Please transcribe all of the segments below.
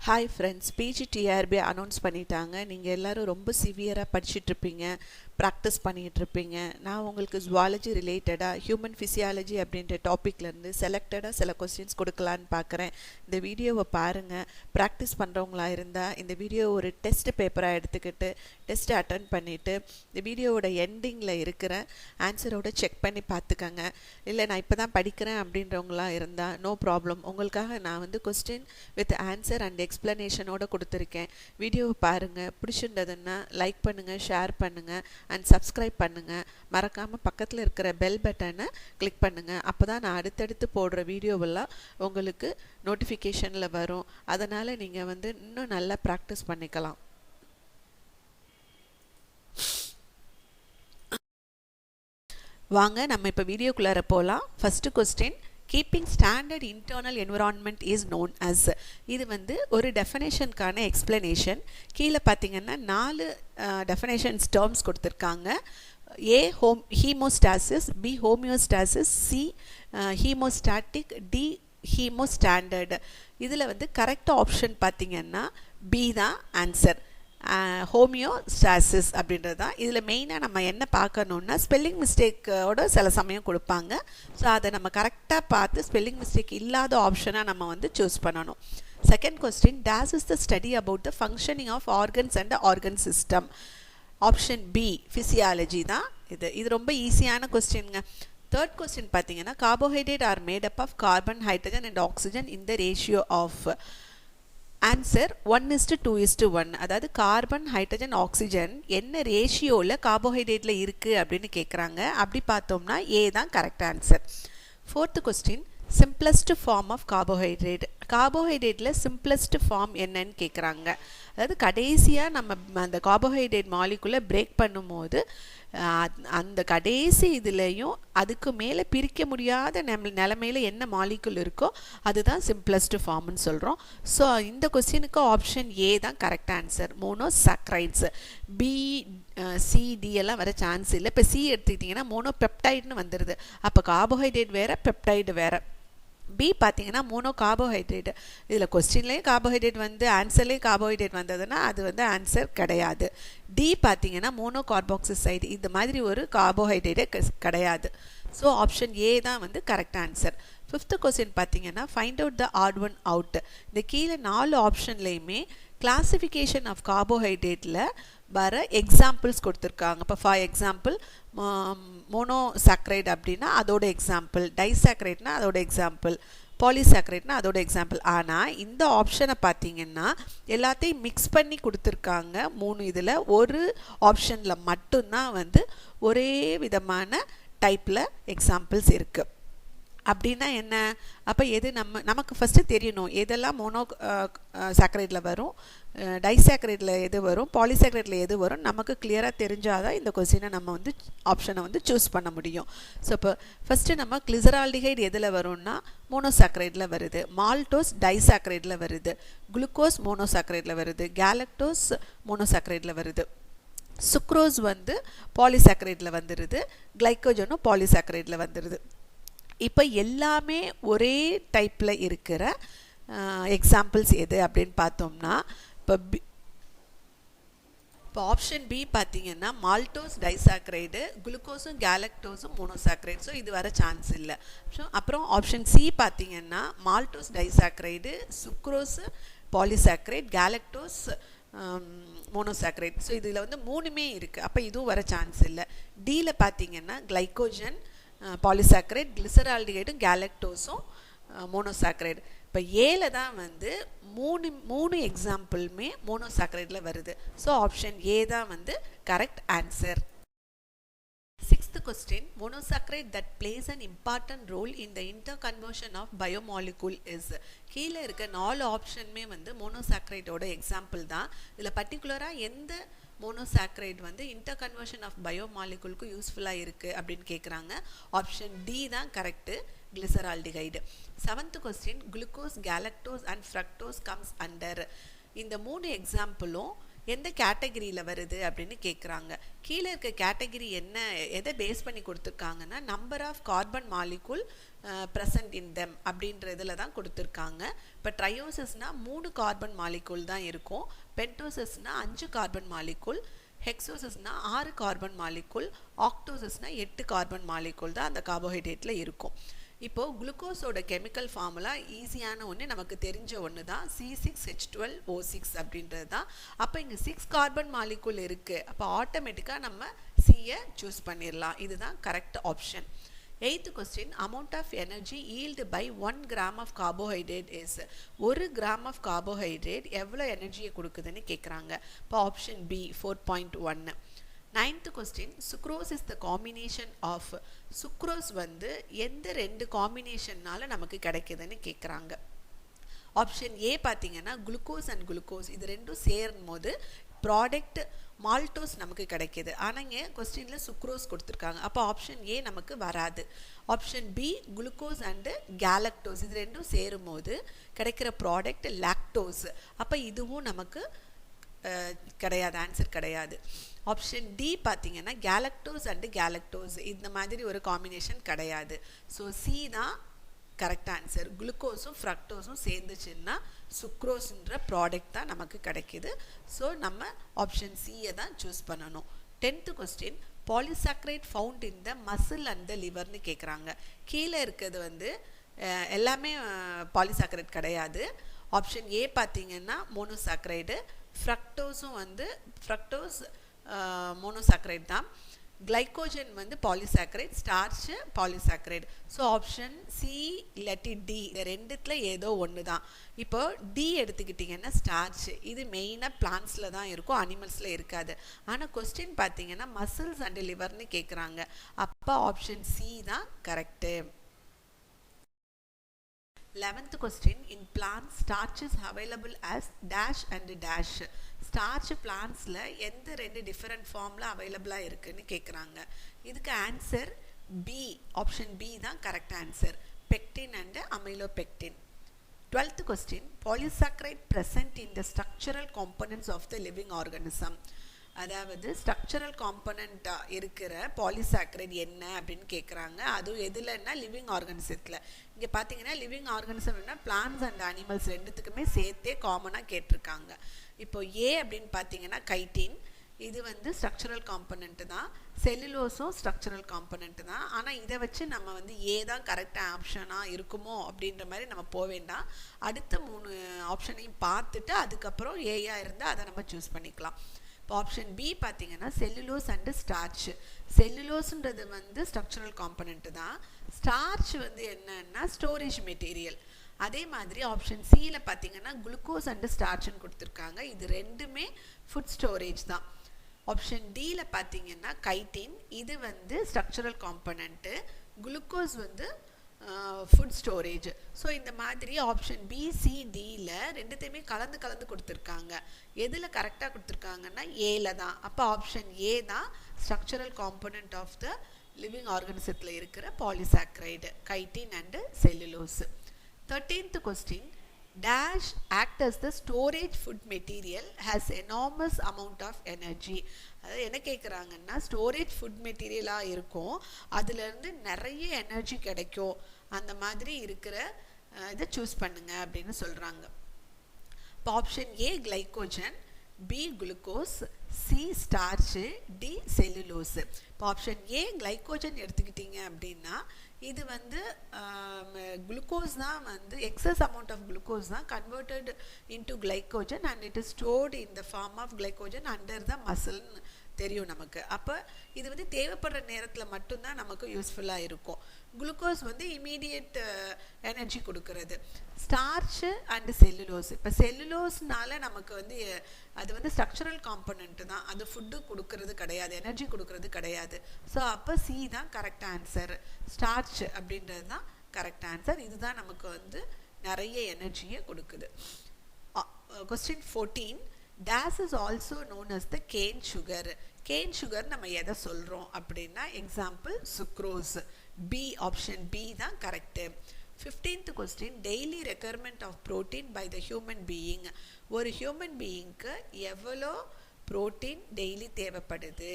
Hi friends, PGTRB announce பண்ணிட்டாங்க. நீங்கள் எல்லோரும் ரொம்ப சிவியராக படிச்சுட்ருப்பீங்க, ப்ராக்டிஸ் பண்ணிகிட்ருப்பீங்க. நான் உங்களுக்கு ஜுவாலஜி ரிலேட்டடாக ஹியூமன் ஃபிசியாலஜி அப்படின்ற டாப்பிக்லேருந்து செலக்டடாக சில கொஸ்டின்ஸ் கொடுக்கலான்னு பார்க்குறேன். இந்த வீடியோவை பாருங்கள். ப்ராக்டிஸ் பண்ணுறவங்களா இருந்தால் இந்த வீடியோ ஒரு டெஸ்ட் பேப்பராக எடுத்துக்கிட்டு டெஸ்ட்டை அட்டன் பண்ணிவிட்டு இந்த வீடியோவோட எண்டிங்கில் இருக்கிற ஆன்சரோட செக் பண்ணி பார்த்துக்கங்க. இல்லை நான் இப்போ தான் படிக்கிறேன் அப்படின்றவங்களா இருந்தால் நோ ப்ராப்ளம். உங்களுக்காக நான் வந்து கொஸ்டின் வித் ஆன்சர் அண்ட் எக்ஸ்ப்ளனேஷனோட கொடுத்துருக்கேன். வீடியோவை பாருங்கள். பிடிச்சிருந்ததுன்னா லைக் பண்ணுங்கள், ஷேர் பண்ணுங்கள் அண்ட் சப்ஸ்கிரைப் பண்ணுங்கள். மறக்காமல் பக்கத்தில் இருக்கிற பெல் பட்டனை கிளிக் பண்ணுங்கள். அப்போ தான் நான் அடுத்தடுத்து போடுற வீடியோவெல்லாம் உங்களுக்கு நோட்டிஃபிகேஷனில் வரும். அதனால் நீங்கள் வந்து இன்னும் நல்லா ப்ராக்டிஸ் பண்ணிக்கலாம். வாங்க நம்ம இப்போ வீடியோக்குள்ளார போகலாம். First question, keeping standard internal environment is known as. இது வந்து ஒரு டெஃபினேஷனுக்கான எக்ஸ்பிளனேஷன். கீழே பார்த்தீங்கன்னா 4 டெஃபினேஷன்ஸ் டேர்ம்ஸ் கொடுத்துருக்காங்க. A haemostasis, B homeostasis, C haemostatic, D ஹீமோஸ்டாண்டர்டு. இதில் வந்து கரெக்ட் ஆப்ஷன் பார்த்தீங்கன்னா பி தான் ஆன்சர். ஹோமியோஸ்டாசிஸ் அப்படின்றது தான். இதில் மெயினாக நம்ம என்ன பார்க்கணுன்னா ஸ்பெல்லிங் மிஸ்டேக்கோட சில சமயம் கொடுப்பாங்க. ஸோ அதை நம்ம கரெக்டாக பார்த்து ஸ்பெல்லிங் மிஸ்டேக் இல்லாத ஆப்ஷனாக நம்ம வந்து சூஸ் பண்ணணும். Second question, this is the study about the functioning of organs and organ system. Option B physiology தான் இது ரொம்ப ஈஸியான கொஸ்டின்ங்க. தேர்ட் கொஸ்டின் பார்த்தீங்கன்னா, carbohydrate are made up of carbon, hydrogen and oxygen in the ratio of. Answer 1:2:1. அதாவது carbon, hydrogen, oxygen என்ன ரேஷியோவில் கார்போஹைட்ரேட்டில் இருக்குது அப்படின்னு கேட்குறாங்க. அப்படி பார்த்தோம்னா ஏ தான் correct answer. Fourth question, simplest form of carbohydrate. கார்போஹைட்ரேட்டில் சிம்பிளஸ்ட் ஃபார்ம் என்னன்னு கேட்குறாங்க. அதாவது கடைசியாக நம்ம அந்த கார்போஹைட்ரேட் மாலிகுலை பிரேக் பண்ணும்போது அந்த கடைசி இதுலேயும் அதுக்கு மேலே பிரிக்க முடியாத நிலமையில் என்ன மாலிகுல் இருக்கோ அதுதான் சிம்பிளஸ்ட் ஃபார்ம்னு சொல்கிறோம். ஸோ இந்த கொஸ்டினுக்கு ஆப்ஷன் ஏ தான் correct answer. Monosaccharides. B C D எல்லாம் வர சான்ஸ் இல்லை. இப்போ சி எடுத்துக்கிட்டிங்கன்னா மோனோபெப்டைடுன்னு வந்துடுது. அப்போ கார்போஹைட்ரேட் வேறு, பெப்டைடு வேறு. பி பார்த்தீங்கன்னா மோனோ கார்போஹைட்ரேட். இதில் கொஸ்டின்லேயும் கார்போஹைட்ரேட் வந்து ஆன்சர்லேயும் கார்போஹைட்ரேட் வந்ததுன்னா அது வந்து ஆன்சர் கிடையாது. டி பார்த்தீங்கன்னா மோனோ கார்பாக்சிசைடு. இந்த மாதிரி ஒரு கார்போஹைட்ரேட்டே கிடையாது. ஸோ ஆப்ஷன் ஏ தான் வந்து கரெக்ட் ஆன்சர். ஃபிஃப்த்து கொஸ்டின் பார்த்தீங்கன்னா, find out the odd one out. இந்த கீழே 4 ஆப்ஷன்லேயுமே கிளாசிஃபிகேஷன் ஆஃப் கார்போஹைட்ரேட்டில் வர எக்ஸாம்பிள்ஸ் கொடுத்துருக்காங்க. இப்போ ஃபார் எக்ஸாம்பிள் மோனோசாக்ரைட் அப்படின்னா அதோட எக்ஸாம்பிள், டைசாக்ரைட்னா அதோட எக்ஸாம்பிள், பாலிசாக்ரைட்னா அதோட எக்ஸாம்பிள். ஆனால் இந்த ஆப்ஷனை பார்த்தீங்கன்னா எல்லாத்தையும் மிக்ஸ் பண்ணி கொடுத்துருக்காங்க 3 இதில். ஒரு ஆப்ஷனில் மட்டும்தான் வந்து ஒரே விதமான டைப்பில் எக்ஸாம்பிள்ஸ் இருக்குது. அப்படின்னா என்ன? அப்போ எது நமக்கு ஃபஸ்ட்டு தெரியணும் எதெல்லாம் மோனோ சாக்ரைடில் வரும், டைசாக்ரைடில் எது வரும், பாலிசாக்ரைடில் எது வரும். நமக்கு கிளியராக தெரிஞ்சால் தான் இந்த கொஸ்டினை நம்ம வந்து ஆப்ஷனை வந்து சூஸ் பண்ண முடியும். ஸோ இப்போ ஃபஸ்ட்டு நம்ம கிளிசரால்டிஹைடு எதில் வரும்னா மோனோசாக்ரைடில் வருது, மால்டோஸ் டைசாக்ரைடில் வருது, குளுக்கோஸ் மோனோசாக்ரைடில் வருது, கேலக்டோஸ் மோனோசாக்ரைடில் வருது, சுக்ரோஸ் வந்து பாலிசாக்ரைடில் வந்துடுது, கிளைக்கோஜனும் பாலிசாக்ரைடில் வந்துடுது. இப்போ எல்லாமே ஒரே டைப்பில் இருக்கிற எக்ஸாம்பிள்ஸ் எது அப்படின்னு பார்த்தோம்னா இப்போ ஆப்ஷன் பி பார்த்தீங்கன்னா மால்டோஸ் டைசாக்ரைடு, குளுக்கோஸும் கேலக்டோஸும் மோனோசாக்ரைடு. ஸோ இது வர சான்ஸ் இல்லை. ஸோ அப்புறம் ஆப்ஷன் சி பார்த்தீங்கன்னா maltose disaccharide, sucrose polysaccharide, galactose monosaccharide. So இதில் வந்து 3மே இருக்குது. அப்போ இதுவும் வர சான்ஸ் இல்லை. டியில் பார்த்தீங்கன்னா கிளைக்கோஜன் பாலிசாக்ரைட், கிளிசரால்டிஹைடும் கேலக்டோஸும் மோனோசாக்ரைடு. இப்போ ஏல தான் வந்து 3 எக்ஸாம்பிளுமே மோனோசாக்ரைடில் வருது. ஸோ ஆப்ஷன் ஏ தான் வந்து correct answer. Sixth question, monosaccharide that plays an important role in the interconversion of biomolecule is. கீழே இருக்க 4 ஆப்ஷனுமே வந்து மோனோசாக்ரைடோட எக்ஸாம்பிள் தான். இதில் பர்டிகுலராக எந்த மோனோசாக்ரைட் வந்து இன்டர்கன்வர்ஷன் ஆஃப் பயோமாலிகுலுக்கு யூஸ்ஃபுல்லாக இருக்குது அப்படின்னு கேட்குறாங்க. ஆப்ஷன் டி தான் correct, glyceraldehyde. 7th question, glucose, galactose and fructose comes under. இந்த 3 எக்ஸாம்பிளும் எந்த கேட்டகரியில் வருது அப்படின்னு கேட்குறாங்க. கீழே இருக்க கேட்டகரி என்ன, எதை பேஸ் பண்ணி கொடுத்துருக்காங்கன்னா number of carbon molecule present in them அப்படின்றதுல தான் கொடுத்துருக்காங்க. இப்போ ட்ரையோசிஸ்னால் 3 கார்பன் மாலிகுல் தான் இருக்கும், பென்டோசிஸ்னால் 5 கார்பன் மாலிகுல், ஹெக்ஸோசிஸ்னா 6 கார்பன் மாலிகுல், ஆக்டோசிஸ்னா 8 கார்பன் மாலிகுல் தான் அந்த கார்போஹைட்ரேட்டில் இருக்கும். இப்போது குளுக்கோஸோட கெமிக்கல் ஃபார்முலா ஈஸியான ஒன்று, நமக்கு தெரிஞ்ச ஒன்று தான் C6H12O6 அப்படின்றது தான். அப்போ இங்கே 6 கார்பன் மாலிகுல் இருக்குது, அப்போ ஆட்டோமேட்டிக்காக நம்ம சியை சூஸ் பண்ணிடலாம். இதுதான் correct option. 8th question, amount of energy yielded by 1 gram of carbohydrate is. 1 gram of carbohydrate எவ்வளோ எனர்ஜியை கொடுக்குதுன்னு கேட்குறாங்க. இப்போ option B 4.1. 9th question, sucrose is the combination of. sucrose வந்து எந்த 2 காம்பினேஷன்னால நமக்கு கிடைக்குதுன்னு கேட்குறாங்க. ஆப்ஷன் ஏ பார்த்தீங்கன்னா குளுக்கோஸ் அண்ட் குளுக்கோஸ் இது ரெண்டும் சேரும் போது ப்ராடக்ட் மால்டோஸ் நமக்கு கிடைக்கிது. ஆனால் இங்கே கொஸ்டினில் சுக்ரோஸ் கொடுத்துருக்காங்க, அப்போ ஆப்ஷன் ஏ நமக்கு வராது. Option B glucose and galactose இது ரெண்டும் சேரும் போது கிடைக்கிற ப்ராடக்ட் லாக்டோஸ், அப்போ இதுவும் நமக்கு கிடையாது, ஆன்சர் கிடையாது. ஆப்ஷன் டி பார்த்தீங்கன்னா கேலக்டோஸ் அண்டு கேலக்டோஸ் இந்த மாதிரி ஒரு காம்பினேஷன் கிடையாது. ஸோ சி தான் கரெக்ட் ஆன்சர். குளுக்கோஸும் ஃப்ரக்டோஸும் சேர்ந்துச்சுன்னா சுக்ரோஸ்ன்ற ப்ராடக்ட் தான் நமக்கு கிடைக்கிது. ஸோ நம்ம ஆப்ஷன் சியை தான் சூஸ் பண்ணணும். 10th question, polysaccharide found in the muscle and the லிவர்னு கேட்குறாங்க. கீழே இருக்கிறது வந்து எல்லாமே பாலிசாக்ரைட் கிடையாது. ஆப்ஷன் ஏ பார்த்தீங்கன்னா மோனோசாக்ரைடு, ஃப்ரக்டோஸும் வந்து ஃப்ரக்டோஸ் மோனோசாக்ரைட் தான், கிளைக்கோஜன் வந்து polysaccharide, starch polysaccharide. So option C இல்லாட்டி டி இந்த ரெண்டுத்துல ஏதோ ஒன்று தான். இப்போ டி எடுத்துக்கிட்டிங்கன்னா ஸ்டார்ச், இது மெயினாக பிளான்ஸில் தான் இருக்கும், அனிமல்ஸில் இருக்காது. ஆனால் கொஸ்டின் பார்த்தீங்கன்னா மசில்ஸ் அண்ட் லிவர்னு கேட்குறாங்க, அப்போ ஆப்ஷன் சி தான் correct. 11th question, in plants starch is available as dash and dash. Starch பிளான்ஸில் எந்த 2 டிஃப்ரெண்ட் ஃபார்மில் அவைலபிளாக இருக்குதுன்னு கேட்குறாங்க. இதுக்கு ஆன்சர் பி, ஆப்ஷன் பி தான் correct answer, pectin and amylopectin. 12th question, polysaccharide present in the structural components of the living organism. அதாவது structural காம்பனண்ட்டாக இருக்கிற பாலிசாக்ரைட் என்ன அப்படின்னு கேட்குறாங்க. அதுவும் எதுலன்னா லிவிங் ஆர்கனிசத்தில். இங்கே பார்த்தீங்கன்னா லிவிங் ஆர்கனிசம்னா பிளான்ஸ் அண்ட் அனிமல்ஸ் ரெண்டுத்துக்குமே சேர்த்தே காமனாக கேட்டிருக்காங்க. இப்போ ஏ அப்படின்னு பார்த்தீங்கன்னா கைட்டின், இது வந்து ஸ்ட்ரக்சரல் காம்பனண்ட்டு தான். செல்லுலோஸும் ஸ்ட்ரக்சரல் காம்பனண்ட்டு தான். ஆனால் இதை வச்சு நம்ம வந்து ஏ தான் கரெக்டாக ஆப்ஷனாக இருக்குமோ அப்படின்ற மாதிரி நம்ம போக வேண்டாம். அடுத்த 3 ஆப்ஷனையும் பார்த்துட்டு அதுக்கப்புறம் ஏயா இருந்தால் அதை நம்ம சூஸ் பண்ணிக்கலாம். இப்போ ஆப்ஷன் பி பார்த்தீங்கன்னா செல்லுலோஸ் அண்டு ஸ்டார்ச். செல்லுலோஸ்ன்றது வந்து ஸ்ட்ரக்சரல் காம்பனண்ட்டு தான், ஸ்டார்ச் வந்து என்னன்னா ஸ்டோரேஜ் மெட்டீரியல். அதே மாதிரி ஆப்ஷன் சியில் பார்த்தீங்கன்னா குளுக்கோஸ் அண்டு ஸ்டார்ச்னு கொடுத்துருக்காங்க, இது ரெண்டுமே ஃபுட் ஸ்டோரேஜ் தான். ஆப்ஷன் டியில் பார்த்தீங்கன்னா கைட்டின், இது வந்து ஸ்ட்ரக்சரல் காம்பனண்ட்டு, குளுக்கோஸ் வந்து ஃபுட் ஸ்டோரேஜ். ஸோ இந்த மாதிரி ஆப்ஷன் பி சி டியில் ரெண்டுத்தையுமே கலந்து கொடுத்துருக்காங்க. எதில் கரெக்டாக கொடுத்துருக்காங்கன்னா ஏல தான், அப்போ ஆப்ஷன் ஏ தான் structural component of the living ஆர்கனிசத்தில் இருக்கிற polysaccharide, chitin and cellulose. 13th question, dash act as the storage food material has enormous amount of energy. அதாவது என்ன கேட்குறாங்கன்னா ஸ்டோரேஜ் ஃபுட் மெட்டீரியலாக இருக்கும், அதுலேருந்து நிறைய எனர்ஜி கிடைக்கும், அந்த மாதிரி இருக்கிற இதை சூஸ் பண்ணுங்க அப்படின்னு சொல்கிறாங்க. இப்போ option A glycogen, B glucose, C starch, D cellulose. இப்போ ஆப்ஷன் ஏ கிளைக்கோஜன் எடுத்துக்கிட்டிங்க அப்படின்னா இது வந்து குளுக்கோஸ் தான் வந்து எக்ஸஸ் அமௌண்ட் ஆஃப் குளுக்கோஸ் தான் converted into glycogen and it is stored in the form of glycogen under the மசில்னு தெரியும் நமக்கு. அப்போ இது வந்து தேவைப்படுற நேரத்தில் மட்டும்தான் நமக்கு யூஸ்ஃபுல்லாக இருக்கும். குளுக்கோஸ் வந்து இமீடியட் எனர்ஜி கொடுக்கறது. ஸ்டார்ச்சு அண்டு செல்லுலோஸ், இப்போ செல்லுலோஸ்னால நமக்கு வந்து அது வந்து ஸ்ட்ரக்சரல் காம்பனண்ட் தான், அது ஃபுட்டு கொடுக்கறது கிடையாது, எனர்ஜி கொடுக்கறது கிடையாது. ஸோ அப்போ சி தான் கரெக்ட் ஆன்சர், ஸ்டார்ச் அப்படின்றது தான் கரெக்ட் ஆன்சர். இதுதான் நமக்கு வந்து நிறைய எனர்ஜியை கொடுக்குது. Question 14, dash is also known as the cane sugar. cane sugar நம்ம எதை சொல்கிறோம் அப்படின்னா example sucrose. B, option B தான் correct. 15th question, daily requirement of protein by the human being. ஒரு human beingக்கு எவ்வளோ ப்ரோட்டீன் டெய்லி தேவைப்படுது.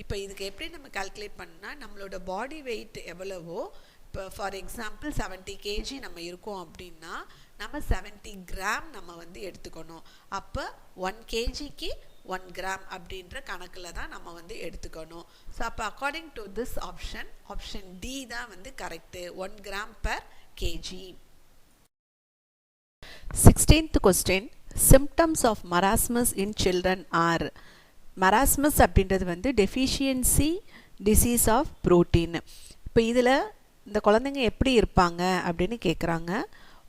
இப்போ இதுக்கு எப்படி நம்ம கால்குலேட் பண்ணால் நம்மளோட பாடி வெயிட் எவ்வளவோ, இப்போ ஃபார் எக்ஸாம்பிள் 70 kg நம்ம இருக்கோம் அப்படின்னா நம்ம 70 கிராம் நம்ம வந்து எடுத்துக்கணும். அப்போ 1 kgக்கு 1 கிராம் அப்படின்ற கணக்கில் தான் நம்ம வந்து எடுத்துக்கணும். ஸோ அப்போ according to this option D தான் வந்து correct, 1 gram per kg. 16th question, symptoms of marasmus in children are. marasmus அப்படின்றது வந்து deficiency disease of protein. இப்போ இதில் இந்த குழந்தைங்க எப்படி இருப்பாங்க அப்படின்னு கேட்குறாங்க.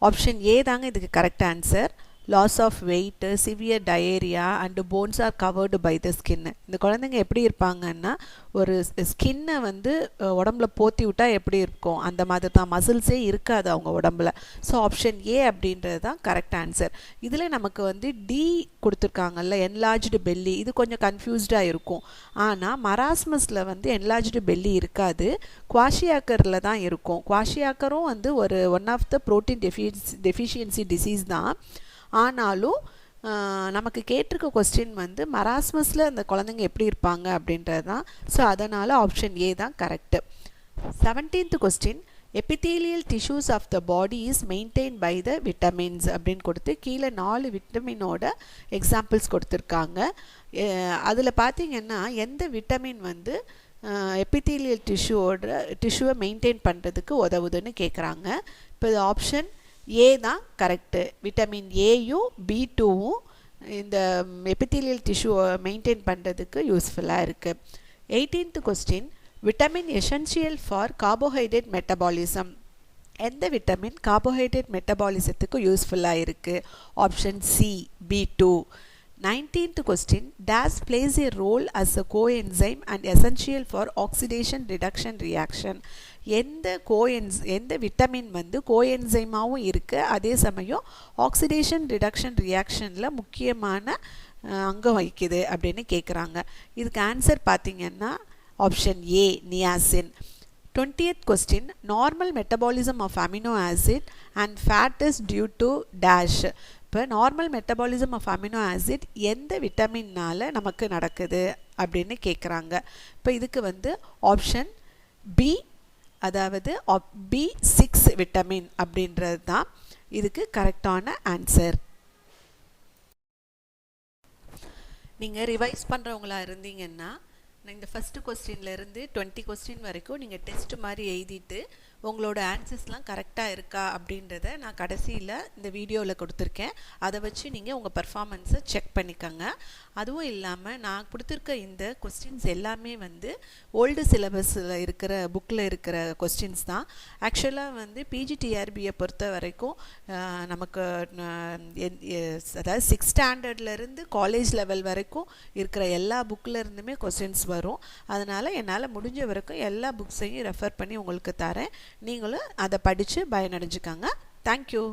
ஆப்ஷன் ஏ தாங்க இதுக்கு correct answer. Loss of weight, severe diarrhoea and bones are covered by the skin. இந்த குழந்தைங்க எப்படி இருப்பாங்கன்னா ஒரு ஸ்கின்னை வந்து உடம்புல போத்தி விட்டால் எப்படி இருக்கும் அந்த மாதிரி தான், மசில்ஸே இருக்காது அவங்க உடம்புல. ஸோ ஆப்ஷன் ஏ அப்படின்றது தான் கரெக்ட் ஆன்சர். இதில் நமக்கு வந்து டி கொடுத்துருக்காங்கல்ல, என்லார்ஜ்டு பெல்லி, இது கொஞ்சம் கன்ஃபியூஸ்டாக இருக்கும். ஆனால் மராஸ்மஸில் வந்து என்லார்ஜ்டு பெல்லி இருக்காது, குவாஷியாக்கரில் தான் இருக்கும். குவாஷியாக்கரும் வந்து ஒரு one of the protein deficiency disease தான். ஆனாலும் நமக்கு கேட்டிருக்க கொஸ்டின் வந்து மராஸ்மஸில் அந்த குழந்தைங்க எப்படி இருப்பாங்க அப்படின்றது தான். ஸோ அதனால் ஆப்ஷன் ஏ தான் correct. 17th question, epithelial tissues of the body is maintained by the vitamins அப்படின்னு கொடுத்து கீழே 4 விட்டமினோட எக்ஸாம்பிள்ஸ் கொடுத்துருக்காங்க. அதில் பார்த்தீங்கன்னா எந்த விட்டமின் வந்து எபித்தீலியல் டிஷ்யூவை மெயின்டைன் பண்ணுறதுக்கு உதவுதுன்னு கேட்குறாங்க. இப்போ ஆப்ஷன் ஏ தான் கரெக்டு. விட்டமின் ஏயும் B2வும் இந்த எபித்தீலியல் டிஷ்யூவை மெயின்டைன் பண்ணுறதுக்கு யூஸ்ஃபுல்லாக இருக்குது. 18th question, vitamin essential for carbohydrate metabolism. எந்த விட்டமின் கார்போஹைட்ரேட் மெட்டபாலிசத்துக்கு யூஸ்ஃபுல்லாக இருக்குது? Option C B2. 19th question, DAS plays a role as a coenzyme and essential for oxidation reduction reaction. எந்த vitamin வந்து கோஎன்சைமாகவும் இருக்குது, அதே சமயம் ஆக்சிடேஷன் ரிடக்ஷன் ரியாக்ஷனில் முக்கியமான அங்கம் வகிக்குது அப்படின்னு கேட்குறாங்க. இதுக்கு ஆன்சர் பார்த்தீங்கன்னா option A niacin. 20th question, normal metabolism of amino acid and fat is due to dash. இப்போ normal metabolism of amino acid எந்த விட்டமின்னால் நமக்கு நடக்குது அப்படின்னு கேட்குறாங்க. இப்போ இதுக்கு வந்து ஆப்ஷன் பி, அதாவது B6 விட்டமின் அப்படின்றது தான் இதுக்கு கரெக்டான ஆன்சர். நீங்கள் ரிவைஸ் பண்ணுறவங்களா இருந்தீங்கன்னா இந்த ஃபஸ்ட்டு கொஸ்டின்லேருந்து 20 கொஸ்டின் வரைக்கும் நீங்கள் டெஸ்ட் மாதிரி எழுதிட்டு உங்களோட ஆன்சர்ஸ்லாம் கரெக்டாக இருக்கா அப்படின்றத நான் கடைசியில் இந்த வீடியோவில் கொடுத்துருக்கேன். அதை வச்சு நீங்கள் உங்கள் பர்ஃபார்மன்ஸை செக் பண்ணிக்கோங்க. அதுவும் இல்லாமல் நான் கொடுத்துருக்க இந்த கொஸ்டின்ஸ் எல்லாமே வந்து ஓல்டு சிலபஸில் இருக்கிற புக்கில் இருக்கிற கொஸ்டின்ஸ் தான். ஆக்சுவலாக வந்து பிஜிடிஆர்பியை பொறுத்த வரைக்கும் நமக்கு அதாவது 6th ஸ்டாண்டர்ட்லேருந்து காலேஜ் லெவல் வரைக்கும் இருக்கிற எல்லா புக்கில் இருந்துமே கொஸ்டின்ஸ் வரும். அதனால் என்னால் முடிஞ்ச வரைக்கும் எல்லா புக்ஸையும் ரெஃபர் பண்ணி உங்களுக்கு தரேன். நீங்களும் அதை படித்து பயனடைஞ்சுக்கோங்க. தேங்க்யூ.